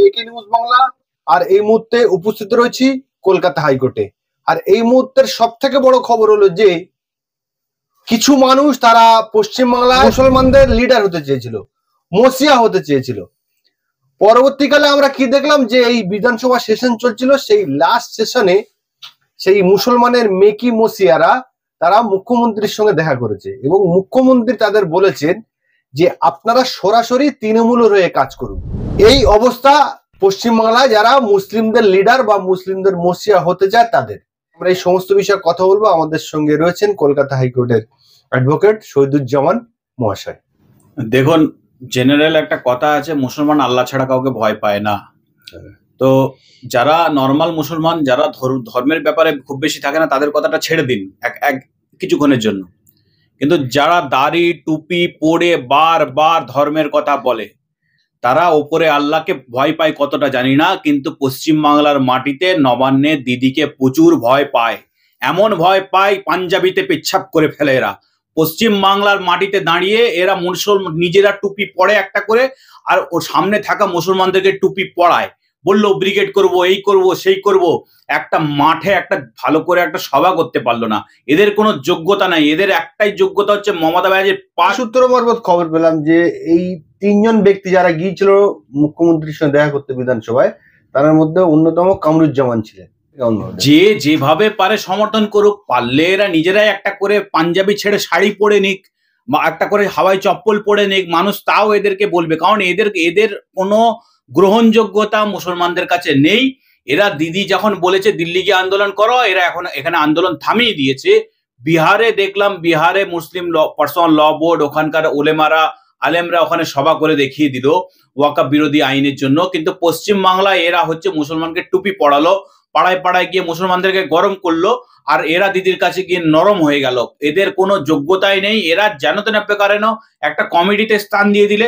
একে নিউজ বাংলা। আর এই মুহূর্তে উপস্থিত রয়েছি কলকাতা হাইকোর্টে। আর এই মুহূর্তের সব থেকে বড় খবর হলো যে কিছু মানুষ তারা পশ্চিমবাংলায় মুসলমানদের লিডার হতে চেয়েছিল, মসিয়া হতে চেয়েছিল। পরবর্তীকালে আমরা কি দেখলাম যে এই বিধানসভা সেশন চলছিল, সেই লাস্ট সেশনে সেই মুসলমানের মেকি মসিয়ারা তারা মুখ্যমন্ত্রীর সঙ্গে দেখা করেছে এবং মুখ্যমন্ত্রী তাদের বলেছেন যে আপনারা সরাসরি তৃণমূলের হয়ে কাজ করুন। এই অবস্থা পশ্চিমবাংলায় যারা মুসলিমদের লিডার বা মুসলিমদের মসিয়া হতে চায় তাদের। আমরা এই সমস্ত বিষয়ে কথা বলবো। আমাদের সঙ্গে রয়েছেন কলকাতা হাইকোর্টের অ্যাডভোকেট শহীদুজ্জামান মহাশয়। দেখুন, জেনারেল একটা কথা আছে, মুসলমান আল্লাহ ছাড়া কাউকে ভয় পায় না। তো যারা নর্মাল মুসলমান, যারা ধর্মের ব্যাপারে খুব বেশি থাকে না, তাদের কথাটা ছেড়ে দিন এক কিছুক্ষণের জন্য। কিন্তু যারা দাড়ি টুপি পরে বারবার ধর্মের কথা বলে, তারা ওপরে আল্লাহকে ভয় পায় কতটা জানি না, কিন্তু পশ্চিমবাংলার মাটিতে নবান্নে দিদিকে প্রচুর ভয় পায়। এমন ভয় পায় পাঞ্জাবিতে পেচ্ছাপ করে ফেলে এরা। পশ্চিম বাংলার মাটিতে দাঁড়িয়ে এরা নিজেরা টুপি পরে একটা করে, আর ওর সামনে থাকা মুসলমানদেরকে টুপি পরায়, বললো ব্রিগেড করব, এই করব, সেই করব। একটা মাঠে একটা ভালো করে একটা সভা করতে পারলো না। এদের কোনো যোগ্যতা নাই। এদের একটাই যোগ্যতা হচ্ছে মমতা ব্যানার্জির সূত্র মারফত খবর পেলাম যে এই তিনজন ব্যক্তি যারা গিয়েছিল মুখ্যমন্ত্রীর সঙ্গে দেখা করতে বিধানসভায়, তার মধ্যে অন্যতম কামরুজ্জামান ছিলেন। যে যেভাবে পারে সমর্থন করুক, পারলে এরা নিজেরাই একটা করে পাঞ্জাবি ছেড়ে শাড়ি পরে নিক, একটা করে হাওয়াই চপ্পল পরে নিক, মানুষ তাও এদেরকে বলবে। কারণ এদের কোনো গ্রহণযোগ্যতা মুসলমানদের কাছে নেই। এরা দিদি যখন বলেছে দিল্লি গিয়ে আন্দোলন করো, এরা এখন এখানে আন্দোলন থামিয়ে দিয়েছে। বিহারে দেখলাম, বিহারে মুসলিম পার্সোনাল ল বোর্ড, ওখানকার ওলেমারা আলেমরা ওখানে সভা করে দেখিয়ে দিল ওয়াকাফ বিরোধী আইনের জন্য। কিন্তু পশ্চিম বাংলায় এরা হচ্ছে মুসলমানকে টুপি পড়ালো, পাড়ায় পাড়ায় গিয়ে মুসলমানদেরকে গরম করলো, আর এরা দিদির কাছে গিয়ে নরম হয়ে গেল। এদের কোনো যোগ্যতাই নেই। এরা যেন তেন প্রকারেন একটা কমিটিতে স্থান দিয়ে দিলে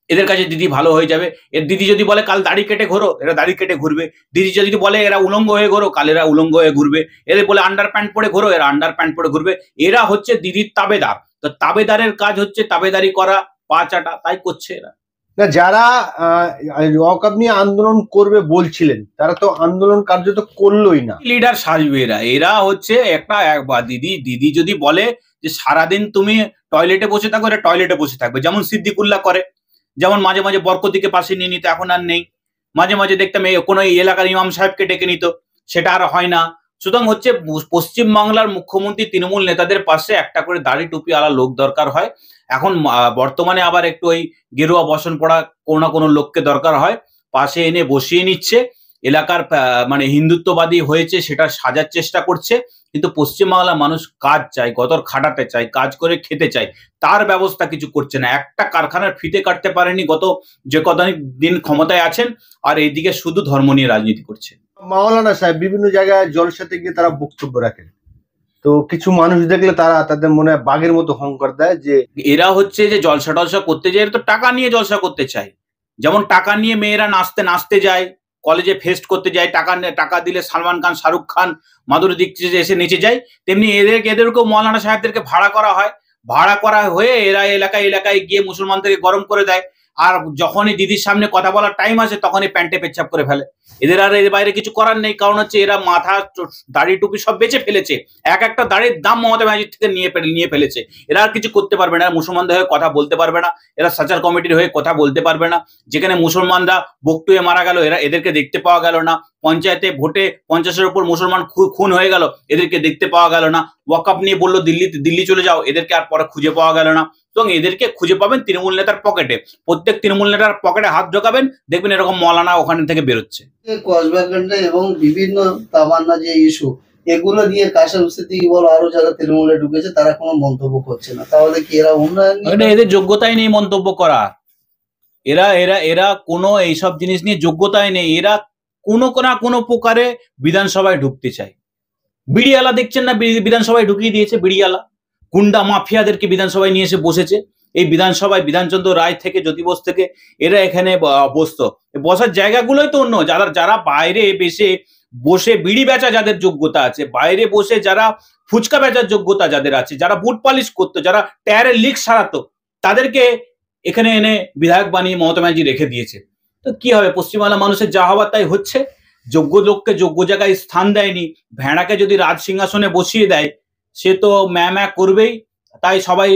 এদের কাছে দিদি ভালো হয়ে যাবে। এর দিদি যদি বলে কাল দাড়ি কেটে ঘোরো, এরা দাড়ি কেটে ঘুরবে। দিদি যদি বলে এরা উলঙ্গ হয়ে ঘোরো, কাল এরা উলঙ্গ হয়ে ঘুরবে। এদের বলে আন্ডার প্যান্ট পরে ঘোরো, এরা আন্ডার প্যান্ট পরে ঘুরবে। এরা হচ্ছে দিদির তাবেদার। তো তাবেদারের কাজ হচ্ছে তাবেদারি করা, পা চাটা, তাই করছে এরা। না, যারা ওয়াকআপ নিয়ে আন্দোলন করবে বলছিলেন, তারা তো আন্দোলন কার্যত করলোই না। লিডার সাজবে এরা। এরা হচ্ছে একটা দিদি যদি বলে যে সারাদিন তুমি টয়লেটে বসে থাকো, এরা টয়লেটে বসে থাকবে। যেমন সিদ্দিকুল্লাহ করে, যেমন মাঝে মাঝে বরকতিকে পাশে নিয়ে নিত, এখন আর নেই। মাঝে মাঝে দেখতাম কোনো এলাকার ইমাম সাহেবকে ডেকে নিত, সেটা আর হয় না। সুতরাং হচ্ছে পশ্চিম বাংলার মুখ্যমন্ত্রী তৃণমূল নেতাদের পাশে একটা করে দাড়ি টুপি আলা লোক দরকার হয়। এখন বর্তমানে আবার একটু ওই গেরুয়া বসন পড়া কোনো না কোনো লোককে দরকার হয়, পাশে এনে বসিয়ে নিচ্ছে। এলাকার মানে হিন্দুত্ববাদী হয়েছে সেটা সাজার চেষ্টা করছে। কিন্তু পশ্চিমবাংলার মানুষ কাজ চায়, গতর খাটাতে চায়, কাজ করে খেতে চায়, তার ব্যবস্থা কিছু করছে না। একটা কারখানার ফিতে কাটতে পারেনি গত যে কতদিন ক্ষমতায় আছেন, আর এইদিকে শুধু ধর্ম নিয়ে রাজনীতি করছে। মাওলানা সাহেব বিভিন্ন জায়গায় জলসাতে গিয়ে তারা বক্তব্য রাখেন, তো কিছু মানুষ দেখলে তারা তাদের মনে হয় বাঘের মতো হংকার দেয় যে এরা হচ্ছে যে জলসা টলসা করতে যায়, তো টাকা নিয়ে জলসা করতে চায়। যেমন টাকা নিয়ে মেয়েরা নাচতে যায়, কলেজে ফেস্ট করতে যায়, টাকা দিলে সালমান খান, শাহরুখ খান, মাধুরী দীক্ষিত এসে নেচে যায়। তেমনি এদেরকেও মৌলানা সাহেবদেরকে ভাড়া করা হয়। ভাড়া করা হয়ে এরা এলাকায় এলাকায় গিয়ে মুসলমানদেরকে গরম করে দেয়। আর যখনই দিদির সামনে কথা বলার টাইম আসে তখনই প্যান্টে পেচ্ছাপ করে ফেলে। এদের আর এর বাইরে কিছু করার নেই। কারণ হচ্ছে এরা মাথা, দাড়ি টুপি সব বেচে ফেলেছে। এক একটা দাড়ির দাম মমতা ব্যানার্জি থেকে নিয়ে ফেলেছে। এরা আর কিছু করতে পারবে না। মুসলমানদের হয়ে কথা বলতে পারবে না। এরা সাচার কমিটির হয়ে কথা বলতে পারবে না। যেখানে মুসলমানরা বকটুয়ে মারা গেল, এদেরকে দেখতে পাওয়া গেল না। পঞ্চায়েতে ভোটে 50-এর উপর মুসলমান খুন হয়ে গেল, এদেরকে দেখতে পাওয়া গেল না। ওয়াকআপ নিয়ে বললো দিল্লি চলে যাও, এদেরকে আর পরে খুঁজে পাওয়া গেল না। এবং এদেরকে খুঁজে পাবেন তৃণমূল নেতার পকেটে। প্রত্যেক তৃণমূল নেতার পকেটে হাত ঢোকাবেন, দেখবেন এরকম মৌলানা ওখানে থেকে বেরোচ্ছে। কসবাকাণ্ডে এবং বিভিন্ন তামান্না যে ইস্যু, এগুলো নিয়ে কাশেম সিদ্দিকী বলো আরো যারা তৃণমূলে ঢুকেছে তারা কোনো মন্তব্য করছে না। তাহলে কি এরা উন্নয়ন? এদের যোগ্যতাই নেই মন্তব্য করা। এরা কোনো এইসব জিনিস নিয়ে যোগ্যতাই নেই। এরা কোনো না কোনো প্রকারে বিধানসভায় ঢুকতে চায়। বিড়িয়ালা দেখছেন না, বিধানসভায় ঢুকিয়ে দিয়েছে। বিড়িয়ালা গুন্ডা মাফিয়াদেরকে বিধানসভায় নিয়ে এসে বসেছে। এই বিধানসভায় বিধানচন্দ্র রায় থেকে, জ্যোতিবোস থেকে এরা এখানে বসতো। বসার জায়গাগুলোই তো অন্য। যারা বাইরে বসে বিড়ি বেচা যাদের যোগ্যতা আছে, বাইরে বসে যারা ফুচকা বেচার যোগ্যতা যাদের আছে, যারা বুট পালিশ করতো, যারা টায়ারের লিক সারাতো, তাদেরকে এখানে এনে বিধায়ক বানিয়ে মমতা ব্যানার্জি রেখে দিয়েছে। তো কি হবে, পশ্চিমবাংলা মানুষের যা হওয়ার তাই হচ্ছে। যোগ্য লোককে যোগ্য জায়গায় স্থান দেয়নি, ভেড়াকে যদি রাজ সিংহাসনে বসিয়ে দেয় সে তো ম্যা করবেই, তাই সবাই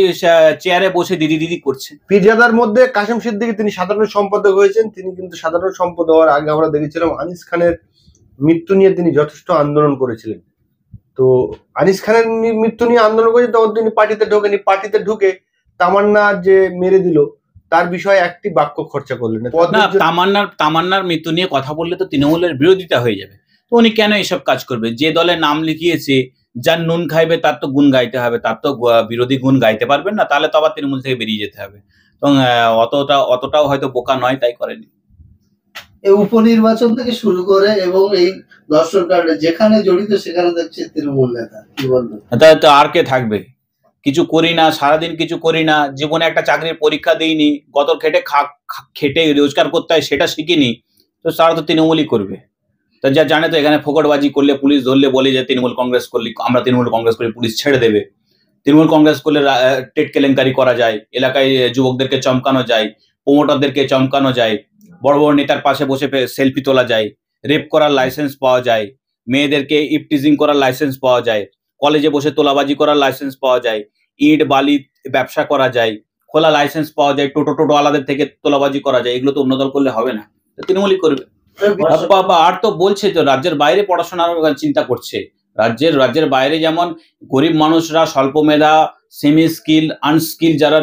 চেয়ারে বসে দিদি দিদি করছে। পীরজাদার মধ্যে কাসেম সিদ্দিকী তিনি সাধারণ সম্পাদক হয়েছেন, তিনি কিন্তু সাধারণ সম্পাদক হওয়ার আগে আমরা দেখেছিলাম আনিস খানের মৃত্যু নিয়ে তিনি যথেষ্ট আন্দোলন করেছিলেন। তো আনিস খানের মৃত্যু নিয়ে আন্দোলন করেছেন, তখন তিনি পার্টিতে ঢোকেনি, পার্টিতে ঢুকে তামান্না যে মেরে দিল তার বিষয়ে একটি বাক্য খরচা করলেন না। তামান্নার মৃত্যু নিয়ে কথা বললে তো তৃণমূলের বিরোধিতা হয়ে যাবে। তো উনি কেন এসব কাজ করবে? যে দলের নাম লিখিয়েছে, যার নুন খাইবে তার তো গুণ গাইতে হবে, তার তো বিরোধী গুণ গাইতে পারবেন না, তাহলে তো আবার তৃণমূল থেকে বেরিয়ে যেতে হবে। এবং অতটাও হয়তো বোকা নয়, তাই করেনি। এই উপনির্বাচন থেকে শুরু করে এবং এই দর্শন কাণ্ডে যেখানে জড়িত সেখানে দেখছে তৃণমূল নেতা, কি বলবেন? তো আর কে থাকবে? কিছু করি না, সারাদিন কিছু করি না, জীবনে একটা চাকরির পরীক্ষা দিইনি, কত খেটে রোজগার করতে হয় সেটা শিখিনি, তো তারা তো তৃণমূলই করবে। তা যা জানে তো এখানে ফোকটবাজি করলে পুলিশ ধরলে বলে যে তৃণমূল কংগ্রেস করলে, আমরা তৃণমূল কংগ্রেস করি, পুলিশ ছেড়ে দেবে। তৃণমূল কংগ্রেস করলে টেট কেলেঙ্কারি করা যায়, এলাকায় যুবকদেরকে চমকানো যায়, প্রমোটারদেরকে চমকানো যায়, বড় বড় নেতার পাশে বসে সেলফি তোলা যায়, রেপ করার লাইসেন্স পাওয়া যায়, মেয়েদেরকে ইপটিজিং করার লাইসেন্স পাওয়া যায়, কলেজে বসে তোলাবাজি করার লাইসেন্স পাওয়া যায়, ইট বালি ব্যবসা করা যায়, খোলা লাইসেন্স পাওয়া যায়, টোটো আলাদের থেকে তোলাবাজি করা যায়। এগুলো তো অন্য দল করলে হবে না, তৃণমূলই করবে। আর তো বলছে তো রাজ্যের বাইরে পড়াশোনার চিন্তা করছে। রাজ্যের বাইরে যেমন গরিব মানুষরা, স্বল্প মেধা, সেমি স্কিল, আনস্কিল যারা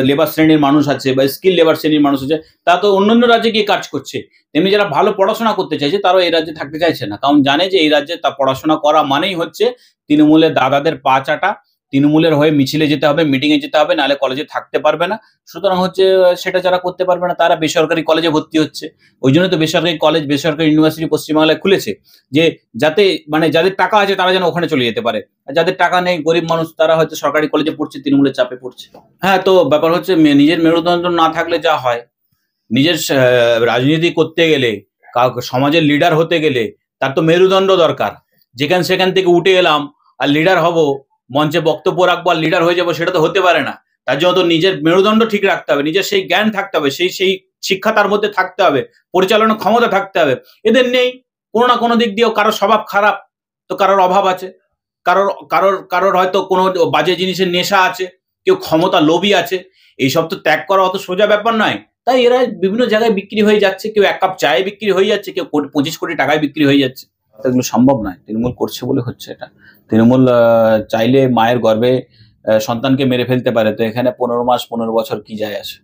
লেবার শ্রেণীর মানুষ আছে বা স্কিল লেবার শ্রেণীর মানুষ আছে, তা তো অন্যান্য রাজ্যে গিয়ে কাজ করছে। তেমনি যারা ভালো পড়াশোনা করতে চাইছে তারাও এই রাজ্যে থাকতে চাইছে না, কারণ জানে যে এই রাজ্যে তা পড়াশোনা করা মানেই হচ্ছে তৃণমূলের দাদাদের পা চাটা, তৃণমূলের হয়ে মিছিলে যেতে হবে, মিটিং এ যেতে হবে, নাহলে কলেজে থাকতে পারবে না। সুতরাং হচ্ছে সেটা যারা করতে পারবে না তারা বেসরকারি কলেজে ভর্তি হচ্ছে। ওই জন্য তো বেসরকারি কলেজ, বেসরকারি ইউনিভার্সিটি পশ্চিমবাংলায় খুলেছে, যে যাতে মানে যাদের টাকা আছে তারা যেন ওখানে চলে যেতে পারে, আর যাদের টাকা নেই, গরিব মানুষ, তারা হয়তো সরকারি কলেজে পড়ছে, তৃণমূলের চাপে পড়ছে। হ্যাঁ, তো ব্যাপার হচ্ছে নিজের মেরুদণ্ড না থাকলে যা হয়, নিজের রাজনীতি করতে গেলে, সমাজের লিডার হতে গেলে তার তো মেরুদণ্ড দরকার। সেখান থেকে উঠে এলাম আর লিডার হব, মঞ্চে বক্তব্য রাখবো আর লিডার হয়ে যাবো, সেটা তো হতে পারে না। তার জন্য তো নিজের মেরুদণ্ড ঠিক রাখতে হবে, নিজের সেই জ্ঞান থাকতে হবে, সেই শিক্ষা তার মধ্যে থাকতে হবে, পরিচালনা ক্ষমতা থাকতে হবে। এদের নেই, কোনো না কোনো দিক দিয়েও কারোর স্বভাব খারাপ, তো কারোর অভাব আছে, কারোর হয়তো কোনো বাজে জিনিসের নেশা আছে, কেউ ক্ষমতা লোভী আছে। এইসব তো ত্যাগ করা অত সোজা ব্যাপার নয়। তাই এরা বিভিন্ন জায়গায় বিক্রি হয়ে যাচ্ছে, কেউ 1 কাপ চায়ে বিক্রি হয়ে যাচ্ছে, কেউ 25 কোটি টাকায় বিক্রি হয়ে যাচ্ছে। এগুলো সম্ভব নয়, তৃণমূল করছে বলে হচ্ছে এটা। তৃণমূল চাইলে মায়ের গর্ভে সন্তানকে মেরে ফেলতে পারে, তো এখানে 15 মাস 15 বছর কি যায় আসে?